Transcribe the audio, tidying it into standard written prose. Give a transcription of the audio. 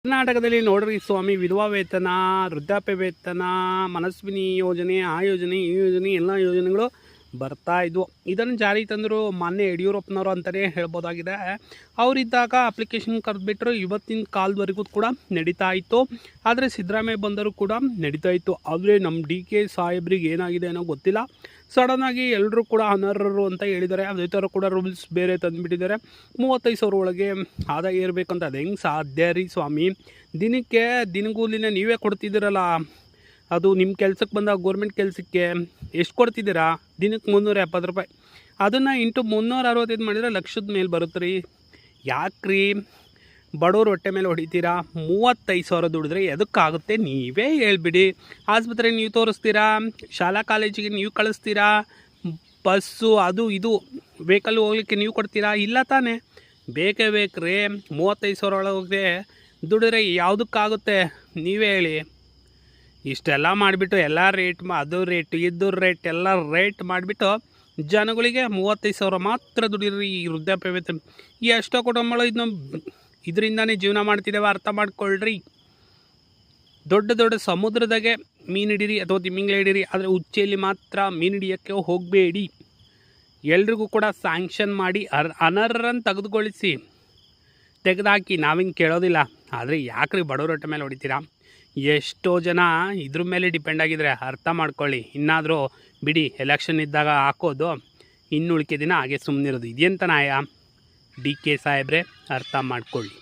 ಕರ್ನಾಟಕದಲ್ಲಿ ನೋಡ್ರಿ ಸ್ವಾಮಿ, ವಿಧವಾ ವೇತನ, ವೃದ್ಧಾಪ್ಯ ವೇತನ, ಮನಸ್ವಿನಿ ಯೋಜನೆ, ಆ ಯೋಜನೆ, ಈ ಯೋಜನೆ, ಎಲ್ಲ ಯೋಜನೆಗಳು ಬರ್ತಾ ಇದ್ವು. ಇದನ್ನು ಜಾರಿ ತಂದರು ಮಾನ್ಯ ಯಡಿಯೂರಪ್ಪನವರು ಅಂತಲೇ ಹೇಳ್ಬೋದಾಗಿದೆ. ಅವರಿದ್ದಾಗ ಅಪ್ಲಿಕೇಶನ್ ಕರೆದ್ಬಿಟ್ರು. ಇವತ್ತಿನ ಕಾಲದವರೆಗೂ ಕೂಡ ನಡೀತಾ ಇತ್ತು. ಆದರೆ ಸಿದ್ದರಾಮಯ್ಯ ಬಂದರೂ ಕೂಡ ನಡೀತಾ ಇತ್ತು. ಆದರೆ ನಮ್ಮ DK ಸಾಹೇಬ್ರಿಗೆ ಏನಾಗಿದೆ ಅನ್ನೋ ಗೊತ್ತಿಲ್ಲ. ಸಡನ್ನಾಗಿ ಎಲ್ಲರೂ ಕೂಡ ಅನರ್ಹರು ಅಂತ ಹೇಳಿದ್ದಾರೆ. ಅದೇ ಥರ ಕೂಡ ರೂಲ್ಸ್ ಬೇರೆ ತಂದುಬಿಟ್ಟಿದ್ದಾರೆ. 35,000 ಒಳಗೆ ಆದಾಯ ಇರಬೇಕಂತ. ಅದು ಹೆಂಗೆ ಸಾಧ್ಯ ರೀ ಸ್ವಾಮಿ? ದಿನಕ್ಕೆ ದಿನಗೂಲಿನ ನೀವೇ ಕೊಡ್ತಿದ್ದೀರಲ್ಲ, ಅದು ನಿಮ್ಮ ಕೆಲಸಕ್ಕೆ ಬಂದಾಗ ಗೌರ್ಮೆಂಟ್ ಕೆಲಸಕ್ಕೆ ಎಷ್ಟು ಕೊಡ್ತಿದ್ದೀರಾ? ದಿನಕ್ಕೆ 370 ರೂಪಾಯಿ. ಅದನ್ನು ಇಂಟು 365 ಮಾಡಿದರೆ ಲಕ್ಷದ ಮೇಲೆ ಬರುತ್ತೆ ರೀ. ಯಾಕ್ರಿ ಬಡವ್ರ ಹೊಟ್ಟೆ ಮೇಲೆ ಹೊಡಿತೀರಾ? 35,000 ದುಡಿದ್ರೆ ಎದಕ್ಕಾಗುತ್ತೆ ನೀವೇ ಹೇಳ್ಬಿಡಿ. ಆಸ್ಪತ್ರೆಗೆ ನೀವು ತೋರಿಸ್ತೀರಾ, ಶಾಲಾ ಕಾಲೇಜಿಗೆ ನೀವು ಕಳಿಸ್ತೀರಾ, ಬಸ್ಸು ಅದು ಇದು ವೆಹಿಕಲ್ ಹೋಗ್ಲಿಕ್ಕೆ ನೀವು ಕೊಡ್ತೀರಾ? ಇಲ್ಲ ತಾನೇ? ಬೇಕೇ ಬೇಕ್ರಿ. 35,000 ಒಳಗೆ ದುಡಿದ್ರೆ ಯಾವುದಕ್ಕಾಗುತ್ತೆ ನೀವೇ ಹೇಳಿ. ಇಷ್ಟೆಲ್ಲ ಮಾಡಿಬಿಟ್ಟು ಎಲ್ಲ ರೇಟ್ ಅದು ರೇಟ್ ಇದು ರೇಟ್ ಎಲ್ಲ ರೇಟ್ ಮಾಡಿಬಿಟ್ಟು ಜನಗಳಿಗೆ 35,000 ಮಾತ್ರ ದುಡಿದ್ರಿ. ಈ ವೃದ್ಧಾಪ್ಯ ವೇತನ ಎಷ್ಟೋ ಕುಟುಂಬಗಳು ಇದರಿಂದಾನೇ ಜೀವನ ಮಾಡ್ತಿದ್ದೇವೆ. ಅರ್ಥ ಮಾಡ್ಕೊಳ್ರಿ. ದೊಡ್ಡ ದೊಡ್ಡ ಸಮುದ್ರದಾಗೆ ಮೀನು ಹಿಡೀರಿ ಅಥವಾ ತಿಮ್ಮಿಂಗ್ಲ ಹಿಡೀರಿ, ಆದರೆ ಉಚ್ಚೆಯಲ್ಲಿ ಮಾತ್ರ ಮೀನು ಹಿಡಿಯೋಕ್ಕೆ ಹೋಗಬೇಡಿ. ಎಲ್ರಿಗೂ ಕೂಡ ಸ್ಯಾಂಕ್ಷನ್ ಮಾಡಿ ಅನರ್ಹರನ್ನು ತೆಗೆದುಗೊಳಿಸಿ, ತೆಗೆದುಹಾಕಿ. ನಾವಿಂಗೆ ಕೇಳೋದಿಲ್ಲ. ಆದರೆ ಯಾಕ್ರಿ ಬಡವ್ರ ಹೊಟ್ಟೆ ಮೇಲೆ ಹೊಡಿತೀರಾ? ಎಷ್ಟೋ ಜನ ಇದ್ರ ಮೇಲೆ ಡಿಪೆಂಡ್ ಆಗಿದ್ರೆ ಅರ್ಥ ಮಾಡ್ಕೊಳ್ಳಿ. ಇನ್ನಾದರೂ ಬಿಡಿ, ಎಲೆಕ್ಷನ್ ಇದ್ದಾಗ ಹಾಕೋದು, ಇನ್ನು ಉಳಿಕೆ ದಿನ ಹಾಗೆ ಸುಮ್ಮನಿರೋದು. ಇದೆಂತ ನ್ಯಾಯ? DK ಸಾಹೇಬ್ರೆ, ಅರ್ಥ ಮಾಡ್ಕೊಳ್ಳಿ.